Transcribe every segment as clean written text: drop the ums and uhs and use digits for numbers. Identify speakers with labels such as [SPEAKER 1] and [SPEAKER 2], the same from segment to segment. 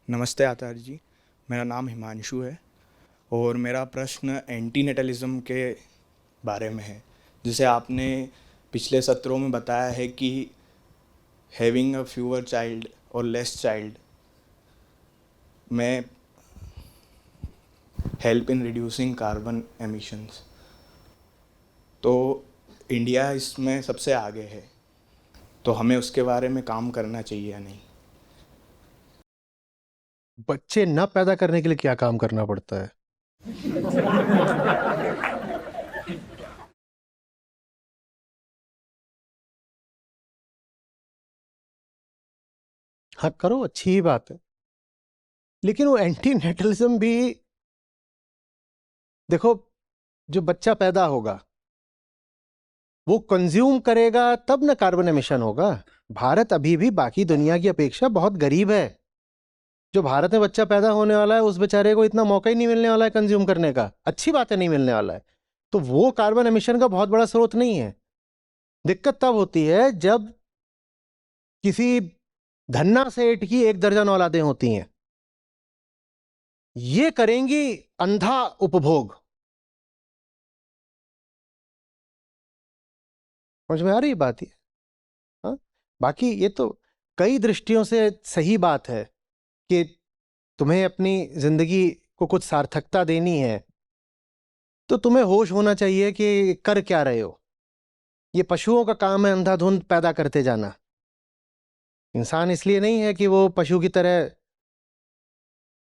[SPEAKER 1] नमस्ते आचार्य जी। मेरा नाम हिमांशु है और मेरा प्रश्न एंटीनेटलिज्म के बारे में है। जैसे आपने पिछले सत्रों में बताया है कि हैविंग अ फ्यूअर चाइल्ड और लेस चाइल्ड में help in reducing carbon emissions, तो इंडिया इसमें सबसे आगे है, तो हमें उसके बारे में काम करना चाहिए या नहीं?
[SPEAKER 2] बच्चे न पैदा करने के लिए क्या काम करना पड़ता है? हाँ, करो, अच्छी ही बात है। लेकिन वो एंटी नेटलिज्म भी, देखो, जो बच्चा पैदा होगा वो कंज्यूम करेगा तब ना कार्बन एमिशन होगा। भारत अभी भी बाकी दुनिया की अपेक्षा बहुत गरीब है। जो भारत में बच्चा पैदा होने वाला है उस बेचारे को इतना मौका ही नहीं मिलने वाला है कंज्यूम करने का। अच्छी बात है, नहीं मिलने वाला है तो वो कार्बन एमिशन का बहुत बड़ा स्रोत नहीं है। दिक्कत तब होती है जब किसी धन्ना सेठ की 1 दर्जन औलादें होती हैं, ये करेंगी अंधा उपभोग। समझ में आ रही बात ये? हाँ, बाकी ये तो कई दृष्टियों से सही बात है कि तुम्हें अपनी जिंदगी को कुछ सार्थकता देनी है तो तुम्हें होश होना चाहिए कि कर क्या रहे हो। ये पशुओं का काम है अंधाधुंध पैदा करते जाना। इंसान इसलिए नहीं है कि वो पशु की तरह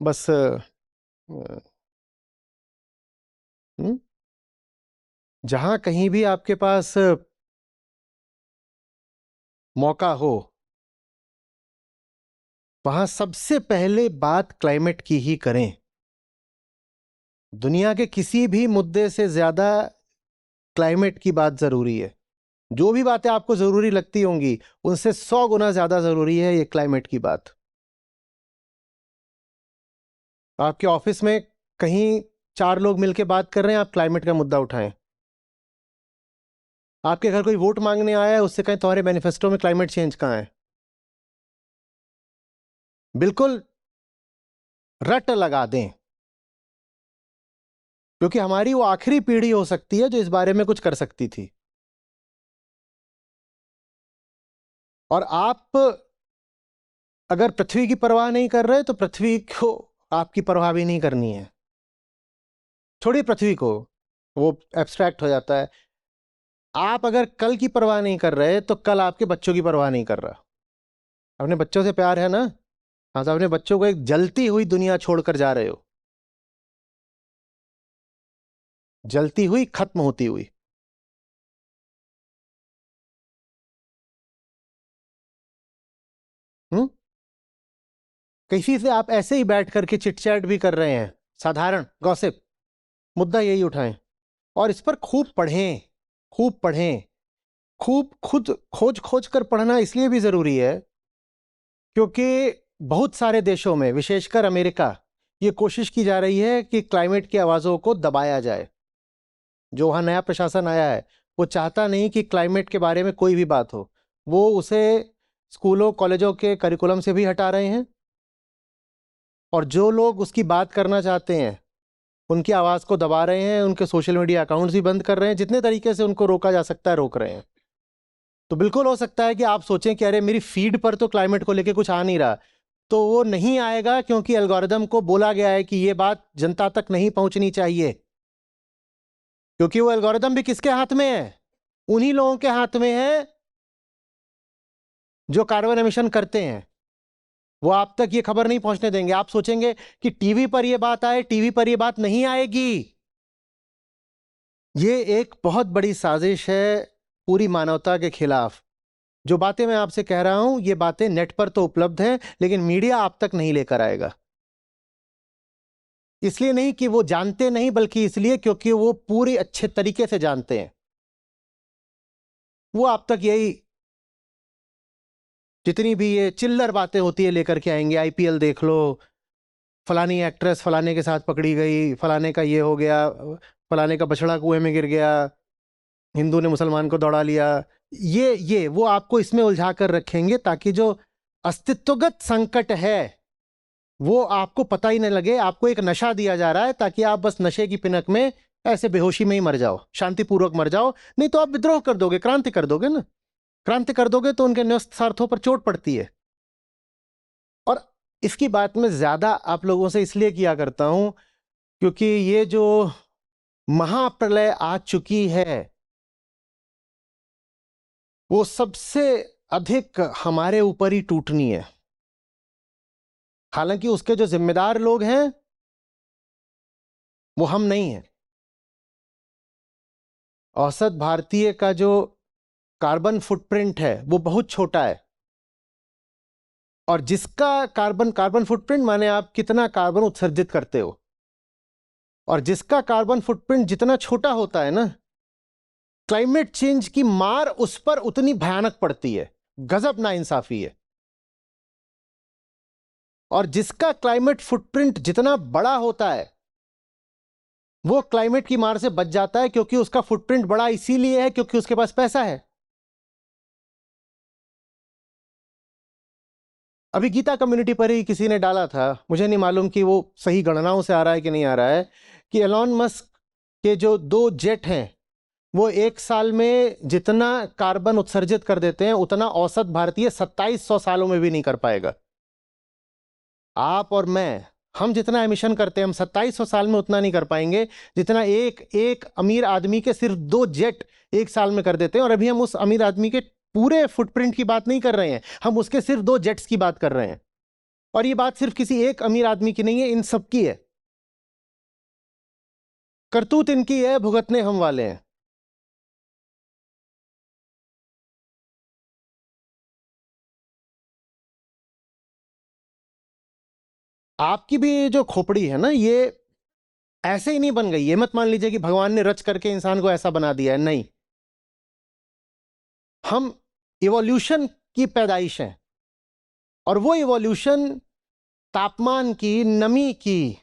[SPEAKER 2] बस हम्म, जहां कहीं भी आपके पास मौका हो वहां सबसे पहले बात क्लाइमेट की ही करें। दुनिया के किसी भी मुद्दे से ज्यादा क्लाइमेट की बात जरूरी है। जो भी बातें आपको जरूरी लगती होंगी उनसे 100 गुना ज्यादा जरूरी है ये क्लाइमेट की बात। आपके ऑफिस में कहीं 4 लोग मिलकर बात कर रहे हैं, आप क्लाइमेट का मुद्दा उठाएं। आपके घर कोई वोट मांगने आया है, उससे कहें तुम्हारे मैनिफेस्टो में क्लाइमेट चेंज कहां है। बिल्कुल रट लगा दें, क्योंकि हमारी वो आखिरी पीढ़ी हो सकती है जो इस बारे में कुछ कर सकती थी। और आप अगर पृथ्वी की परवाह नहीं कर रहे तो पृथ्वी को आपकी परवाह भी नहीं करनी है। छोड़िए पृथ्वी को, वो एब्स्ट्रैक्ट हो जाता है। आप अगर कल की परवाह नहीं कर रहे तो कल आपके बच्चों की परवाह नहीं कर रहा। अपने बच्चों से प्यार है ना? हाँ, तो अपने बच्चों को एक जलती हुई दुनिया छोड़कर जा रहे हो। जलती हुई, खत्म होती हुई। हम्म किसी से आप ऐसे ही बैठ करके चिटचैट भी कर रहे हैं, साधारण गॉसिप, मुद्दा यही उठाएं और इस पर खूब पढ़ें, खूब पढ़ें। खूब खुद खोज खोज कर पढ़ना इसलिए भी जरूरी है क्योंकि बहुत सारे देशों में, विशेषकर अमेरिका, ये कोशिश की जा रही है कि क्लाइमेट की आवाजों को दबाया जाए। जो वहां नया प्रशासन आया है वो चाहता नहीं कि क्लाइमेट के बारे में कोई भी बात हो। वो उसे स्कूलों कॉलेजों के करिकुलम से भी हटा रहे हैं और जो लोग उसकी बात करना चाहते हैं उनकी आवाज को दबा रहे हैं, उनके सोशल मीडिया अकाउंट्स भी बंद कर रहे हैं। जितने तरीके से उनको रोका जा सकता है रोक रहे हैं। तो बिल्कुल हो सकता है कि आप सोचें कि अरे मेरी फीड पर तो क्लाइमेट को लेके कुछ आ नहीं रहा, तो वो नहीं आएगा क्योंकि एल्गोरिदम को बोला गया है कि ये बात जनता तक नहीं पहुंचनी चाहिए। क्योंकि वो एल्गोरिदम भी किसके हाथ में है? उन्हीं लोगों के हाथ में है जो कार्बन एमिशन करते हैं। वो आप तक ये खबर नहीं पहुंचने देंगे। आप सोचेंगे कि टीवी पर ये बात आए, टीवी पर ये बात नहीं आएगी। ये एक बहुत बड़ी साजिश है पूरी मानवता के खिलाफ। जो बातें मैं आपसे कह रहा हूं ये बातें नेट पर तो उपलब्ध हैं लेकिन मीडिया आप तक नहीं लेकर आएगा। इसलिए नहीं कि वो जानते नहीं, बल्कि इसलिए क्योंकि वो पूरी अच्छे तरीके से जानते हैं। वो आप तक यही जितनी भी ये चिल्लर बातें होती है लेकर के आएंगे। आईपीएल देख लो, फलानी एक्ट्रेस फलाने के साथ पकड़ी गई, फलाने का ये हो गया, फलाने का बछड़ा कुएं में गिर गया, हिंदू ने मुसलमान को दौड़ा लिया। ये वो आपको इसमें उलझा कर रखेंगे ताकि जो अस्तित्वगत संकट है वो आपको पता ही नहीं लगे, आपको एक नशा दिया जा रहा है ताकि आप बस नशे की पिनक में ऐसे बेहोशी में ही मर जाओ, शांतिपूर्वक मर जाओ। नहीं तो आप विद्रोह कर दोगे, क्रांति कर दोगे ना। क्रांति कर दोगे तो उनके न्यस्त स्वार्थों पर चोट पड़ती है। और इसकी बात मैं ज्यादा आप लोगों से इसलिए किया करता हूं क्योंकि ये जो महाप्रलय आ चुकी है वो सबसे अधिक हमारे ऊपर ही टूटनी है। हालांकि उसके जो जिम्मेदार लोग हैं वो हम नहीं हैं। औसत भारतीय का जो कार्बन फुटप्रिंट है वो बहुत छोटा है, और जिसका कार्बन फुटप्रिंट माने आप कितना कार्बन उत्सर्जित करते हो, और जिसका कार्बन फुटप्रिंट जितना छोटा होता है ना, क्लाइमेट चेंज की मार उस पर उतनी भयानक पड़ती है। गजब नाइंसाफी है। और जिसका क्लाइमेट फुटप्रिंट जितना बड़ा होता है वो क्लाइमेट की मार से बच जाता है, क्योंकि उसका फुटप्रिंट बड़ा इसीलिए है क्योंकि उसके पास पैसा है। अभी गीता कम्युनिटी पर ही किसी ने डाला था, मुझे नहीं मालूम कि वो सही गणनाओं से आ रहा है कि नहीं आ रहा है, कि एलॉन मस्क के जो 2 जेट हैं वो एक साल में जितना कार्बन उत्सर्जित कर देते हैं उतना औसत भारतीय 2700 सालों में भी नहीं कर पाएगा। आप और मैं, हम जितना एमिशन करते हैं हम 2700 साल में उतना नहीं कर पाएंगे जितना एक एक अमीर आदमी के सिर्फ 2 जेट एक साल में कर देते हैं। और अभी हम उस अमीर आदमी के पूरे फुटप्रिंट की बात नहीं कर रहे हैं, हम उसके सिर्फ 2 जेट्स की बात कर रहे हैं। और ये बात सिर्फ किसी एक अमीर आदमी की नहीं है, इन सब की है। करतूत इनकी है, भुगतने हम वाले हैं। आपकी भी जो खोपड़ी है ना, ये ऐसे ही नहीं बन गई। ये मत मान लीजिए कि भगवान ने रच करके इंसान को ऐसा बना दिया है, नहीं। हम इवोल्यूशन की पैदाइश हैं, और वो इवोल्यूशन तापमान की, नमी की,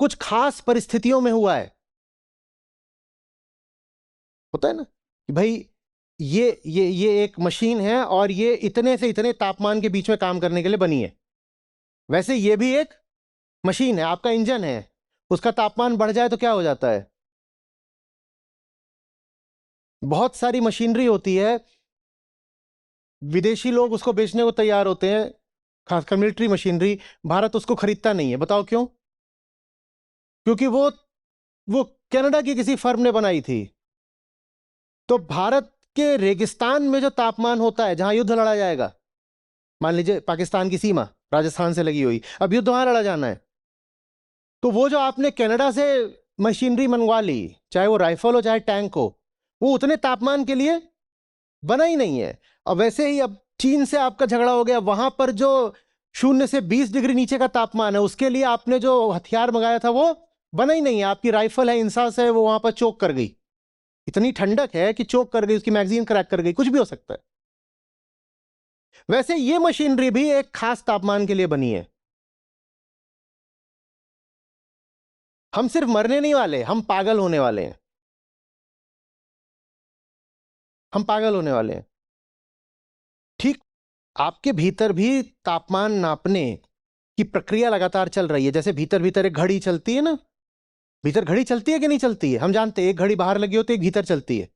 [SPEAKER 2] कुछ खास परिस्थितियों में हुआ है। होता है ना कि भाई ये एक मशीन है और ये इतने से इतने तापमान के बीच में काम करने के लिए बनी है। वैसे ये भी एक मशीन है, आपका इंजन है, उसका तापमान बढ़ जाए तो क्या हो जाता है। बहुत सारी मशीनरी होती है, विदेशी लोग उसको बेचने को तैयार होते हैं, खासकर मिलिट्री मशीनरी। भारत उसको खरीदता नहीं है, बताओ क्यों? क्योंकि वो कनाडा की किसी फर्म ने बनाई थी। तो भारत के रेगिस्तान में जो तापमान होता है, जहां युद्ध लड़ा जाएगा, मान लीजिए पाकिस्तान की सीमा राजस्थान से लगी हुई, अब युद्ध वहां लड़ा जाना है, तो वो जो आपने कनाडा से मशीनरी मंगवा ली, चाहे वो राइफल हो चाहे टैंक हो, वो उतने तापमान के लिए बना ही नहीं है। और वैसे ही अब चीन से आपका झगड़ा हो गया, वहां पर जो 0 से 20 डिग्री नीचे का तापमान है, उसके लिए आपने जो हथियार मंगाया था वो बना ही नहीं है। आपकी राइफल है, इंसास है, वो वहां पर चोक कर गई। इतनी ठंडक है कि चोक कर गई, उसकी मैगजीन क्रैक कर गई, कुछ भी हो सकता है। वैसे ये मशीनरी भी एक खास तापमान के लिए बनी है। हम सिर्फ मरने नहीं वाले, हम पागल होने वाले हैं। हम पागल होने वाले हैं। ठीक, आपके भीतर भी तापमान नापने की प्रक्रिया लगातार चल रही है। जैसे भीतर भीतर एक घड़ी चलती है ना, भीतर घड़ी चलती है कि नहीं चलती है? हम जानते हैं, एक घड़ी बाहर लगी होती है, एक भीतर चलती है।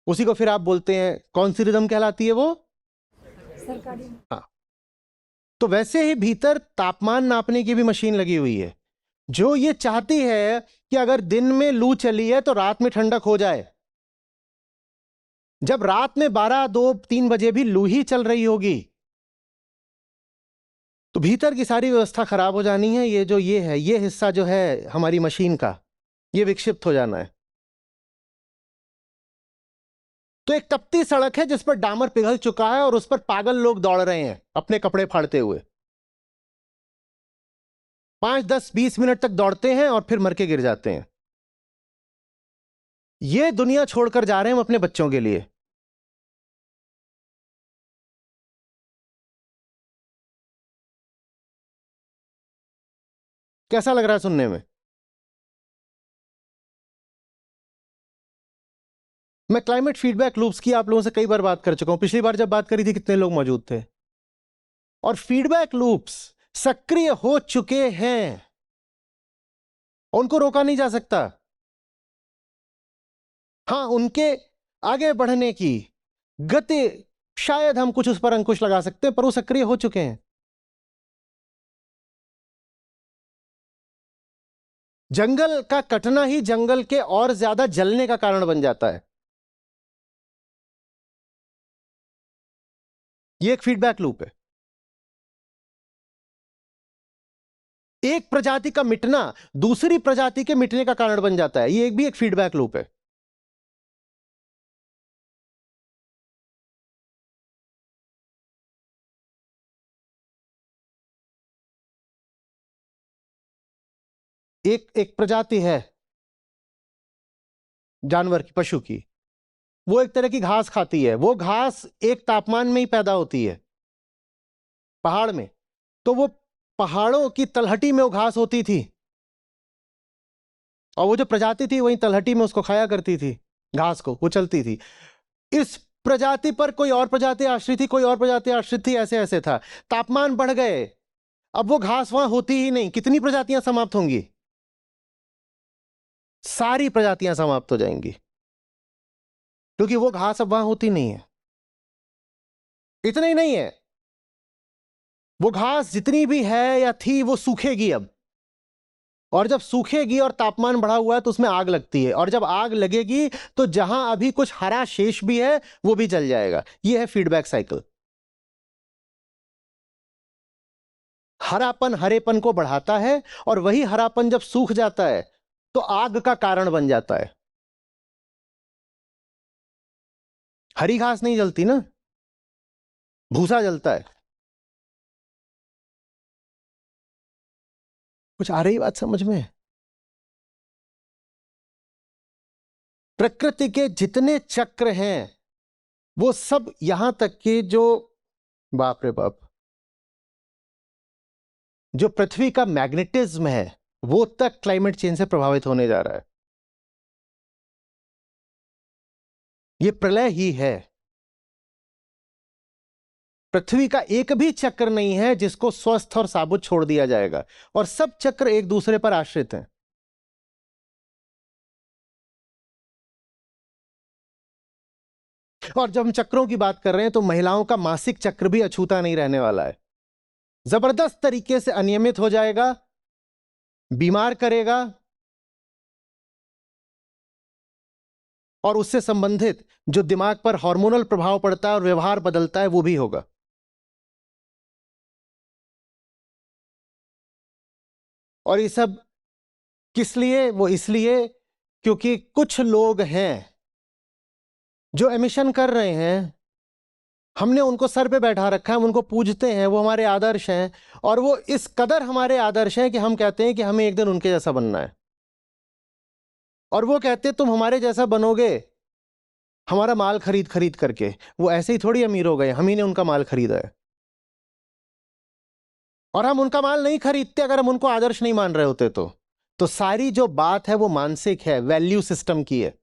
[SPEAKER 2] उसी को फिर आप बोलते हैं, कौन सी रिदम कहलाती है वो? सरकारी। हाँ। तो वैसे ही भीतर तापमान नापने की भी मशीन लगी हुई है, जो ये चाहती है कि अगर दिन में लू चली है तो रात में ठंडक हो जाए। जब रात में 12, 2, 3 बजे भी लू ही चल रही होगी तो भीतर की सारी व्यवस्था खराब हो जानी है। ये जो ये है, ये हिस्सा जो है हमारी मशीन का, ये विक्षिप्त हो जाना है। तो एक तपती सड़क है जिस पर डामर पिघल चुका है और उस पर पागल लोग दौड़ रहे हैं अपने कपड़े फाड़ते हुए। 5, 10, 20 मिनट तक दौड़ते हैं और फिर मर के गिर जाते हैं। ये दुनिया छोड़कर जा रहे हैं हम अपने बच्चों के लिए। कैसा लग रहा है सुनने में? मैं क्लाइमेट फीडबैक लूप्स की आप लोगों से कई बार बात कर चुका हूं। पिछली बार जब बात करी थी कितने लोग मौजूद थे? और फीडबैक लूप्स सक्रिय हो चुके हैं, उनको रोका नहीं जा सकता। हां, उनके आगे बढ़ने की गति शायद हम कुछ उस पर अंकुश लगा सकते हैं, पर वो सक्रिय हो चुके हैं। जंगल का कटना ही जंगल के और ज्यादा जलने का कारण बन जाता है। ये एक फीडबैक लूप है। एक प्रजाति का मिटना दूसरी प्रजाति के मिटने का कारण बन जाता है, ये भी एक फीडबैक लूप है। एक प्रजाति है जानवर की, पशु की, वो एक तरह की घास खाती है। वो घास एक तापमान में ही पैदा होती है, पहाड़ में। तो वो पहाड़ों की तलहटी में वो घास होती थी, और वो जो प्रजाति थी वही तलहटी में उसको खाया करती थी, घास को, वो चलती थी। इस प्रजाति पर कोई और प्रजाति आश्रित थी, कोई और प्रजाति आश्रित थी, ऐसे ऐसे था। तापमान बढ़ गए, अब वो घास वहां होती ही नहीं। कितनी प्रजातियां समाप्त होंगी? सारी प्रजातियां समाप्त हो जाएंगी, क्योंकि वो घास अब वहां होती नहीं है। इतना ही नहीं है, वो घास जितनी भी है या थी वो सूखेगी अब, और जब सूखेगी और तापमान बढ़ा हुआ है तो उसमें आग लगती है, और जब आग लगेगी तो जहां अभी कुछ हरा शेष भी है वो भी जल जाएगा। यह है फीडबैक साइकिल। हरापन हरेपन को बढ़ाता है, और वही हरापन जब सूख जाता है तो आग का कारण बन जाता है। हरी घास नहीं जलती ना, भूसा जलता है। कुछ आ रही बात समझ में? प्रकृति के जितने चक्र हैं वो सब, यहां तक कि जो, बाप रे बाप, जो पृथ्वी का मैग्नेटिज्म है वो तक क्लाइमेट चेंज से प्रभावित होने जा रहा है। ये प्रलय ही है। पृथ्वी का एक भी चक्र नहीं है जिसको स्वस्थ और साबुत छोड़ दिया जाएगा, और सब चक्र एक दूसरे पर आश्रित हैं। और जब हम चक्रों की बात कर रहे हैं तो महिलाओं का मासिक चक्र भी अछूता नहीं रहने वाला है। जबरदस्त तरीके से अनियमित हो जाएगा, बीमार करेगा, और उससे संबंधित जो दिमाग पर हार्मोनल प्रभाव पड़ता है और व्यवहार बदलता है वो भी होगा। और ये सब किस लिए? वो इसलिए क्योंकि कुछ लोग हैं जो एमिशन कर रहे हैं, हमने उनको सर पे बैठा रखा है, हम उनको पूजते हैं, वो हमारे आदर्श हैं, और वो इस कदर हमारे आदर्श हैं कि हम कहते हैं कि हमें एक दिन उनके जैसा बनना है। और वो कहते हैं तुम हमारे जैसा बनोगे हमारा माल खरीद खरीद करके। वो ऐसे ही थोड़ी अमीर हो गए, हम ही ने उनका माल खरीदा है। और हम उनका माल नहीं खरीदते अगर हम उनको आदर्श नहीं मान रहे होते तो सारी जो बात है वो मानसिक है, वैल्यू सिस्टम की है।